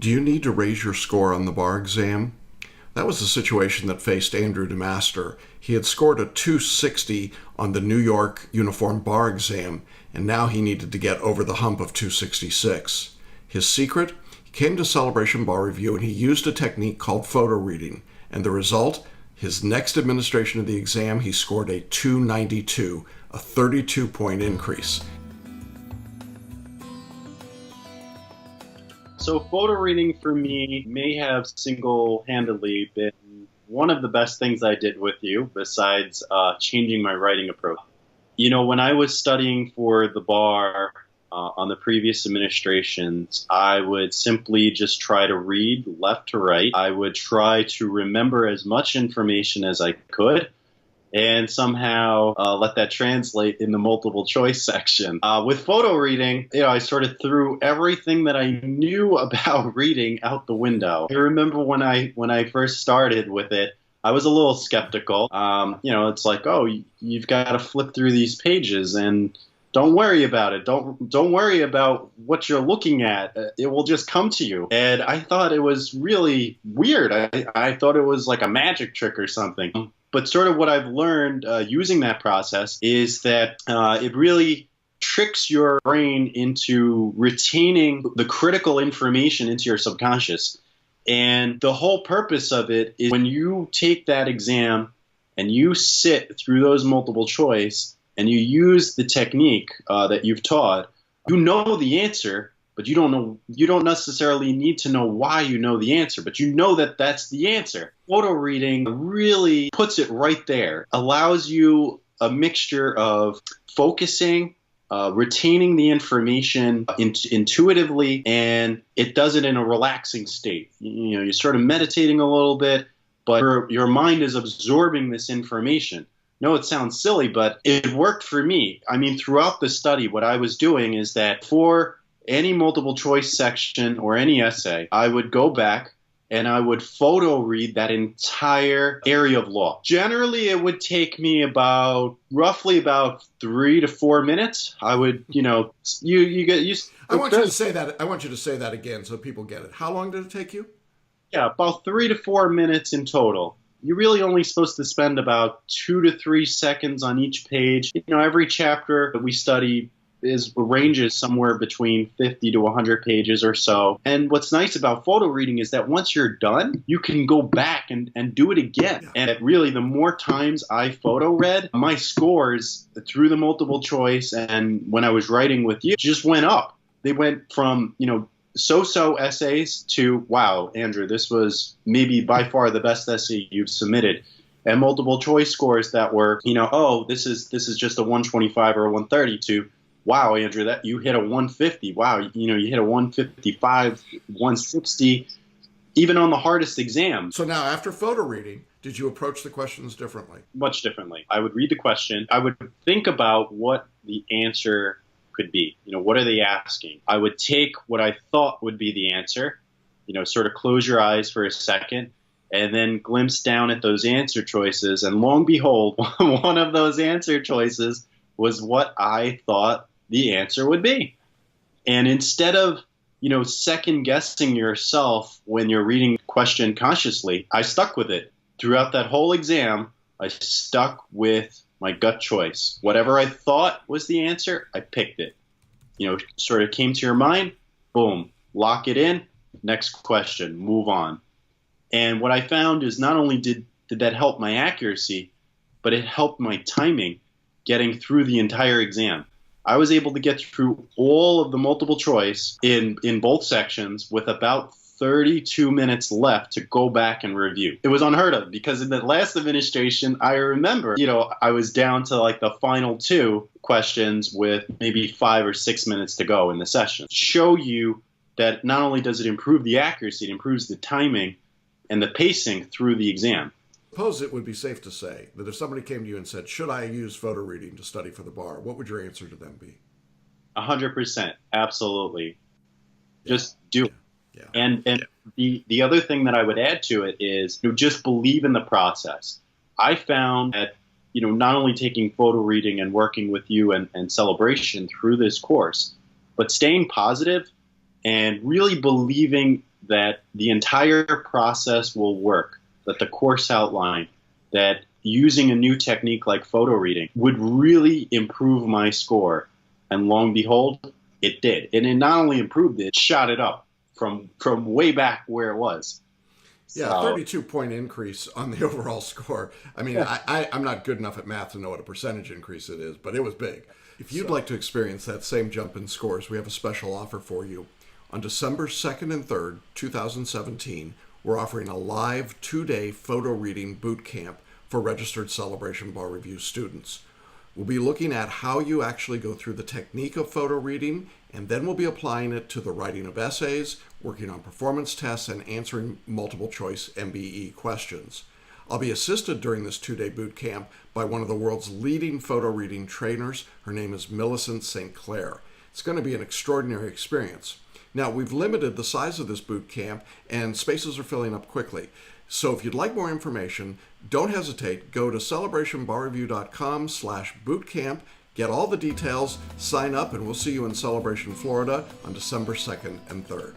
Do you need to raise your score on the bar exam? That was the situation that faced Andrew DeMaster. He had scored a 260 on the New York Uniform Bar exam, and now he needed to get over the hump of 266. His secret? He came to Celebration Bar Review and he used a technique called photo reading. And the result? His next administration of the exam, he scored a 292, a 32-point increase. So photo reading for me may have single-handedly been one of the best things I did with you, besides changing my writing approach. You know, when I was studying for the bar on the previous administrations, I would simply just try to read left to right. I would try to remember as much information as I could, and somehow let that translate in the multiple choice section. With photo reading, you know, I sort of threw everything that I knew about reading out the window. I remember when I first started with it, I was a little skeptical. You know, it's like, oh, you've got to flip through these pages and don't worry about it. Don't worry about what you're looking at. It will just come to you. And I thought it was really weird. I thought it was like a magic trick or something. But sort of what I've learned using that process is that it really tricks your brain into retaining the critical information into your subconscious. And the whole purpose of it is when you take that exam and you sit through those multiple choice and you use the technique that you've taught, you know the answer, but you don't necessarily need to know why you know the answer, but you know that that's the answer. Photo reading really puts it right there, allows you a mixture of focusing, retaining the information intuitively, and it does it in a relaxing state. You know, you're sort of meditating a little bit, but your mind is absorbing this information. No, it sounds silly, but it worked for me. I mean, throughout the study, what I was doing is that for any multiple choice section or any essay, I would go back and I would photo read that entire area of law. Generally, it would take me roughly about 3 to 4 minutes. I would, you know, you get used. I want you to say that. I want you to say that again so people get it. How long did it take you? Yeah, about 3 to 4 minutes in total. You're really only supposed to spend about 2 to 3 seconds on each page. You know, every chapter that we study ranges somewhere between 50 to 100 pages or so. And what's nice about photo reading is that once you're done, you can go back and do it again. And really, the more times I photo read, my scores through the multiple choice and when I was writing with you just went up. They went from, you know, so-so essays to, wow, Andrew, this was maybe by far the best essay you've submitted. And multiple choice scores that were, you know, oh, this is just a 125 or a 130 to, wow, Andrew, that you hit a 150. Wow, you know, you hit a 155, 160, even on the hardest exam. So now, after photo reading, did you approach the questions differently? Much differently. I would read the question. I would think about what the answer could be. You know, what are they asking? I would take what I thought would be the answer, you know, sort of close your eyes for a second, and then glimpse down at those answer choices. And lo and behold, one of those answer choices was what I thought the answer would be. And instead of, you know, second guessing yourself when you're reading the question consciously, I stuck with it. Throughout that whole exam, I stuck with my gut choice. Whatever I thought was the answer, I picked it. You know, sort of came to your mind, boom, lock it in, next question, move on. And what I found is not only did that help my accuracy, but it helped my timing getting through the entire exam. I was able to get through all of the multiple choice in both sections with about 32 minutes left to go back and review. It was unheard of because in the last administration, I remember, you know, I was down to like the final 2 questions with maybe 5 or 6 minutes to go in the session. Show you that not only does it improve the accuracy, it improves the timing and the pacing through the exam. Suppose it would be safe to say that if somebody came to you and said, should I use photo reading to study for the bar, what would your answer to them be? 100%. Absolutely. Just do it. Yeah. And the other thing that I would add to it is, you know, just believe in the process. I found that, you know, not only taking photo reading and working with you and Celebration through this course, but staying positive and really believing that the entire process will work, that the course outline, that using a new technique like photo reading would really improve my score. And lo and behold, it did. And it not only improved it shot it up from way back where it was. Yeah, 32-point increase on the overall score. I mean, I'm not good enough at math to know what a percentage increase it is, but it was big. If you'd like to experience that same jump in scores, we have a special offer for you. On December 2nd and 3rd, 2017, we're offering a live 2-day photo reading boot camp for registered Celebration Bar Review students. We'll be looking at how you actually go through the technique of photo reading, and then we'll be applying it to the writing of essays, working on performance tests, and answering multiple choice MBE questions. I'll be assisted during this 2-day boot camp by one of the world's leading photo reading trainers. Her name is Millicent St. Clair. It's going to be an extraordinary experience. Now, we've limited the size of this boot camp, and spaces are filling up quickly. So if you'd like more information, don't hesitate. Go to celebrationbarreview.com/bootcamp, get all the details, sign up, and we'll see you in Celebration, Florida on December 2nd and 3rd.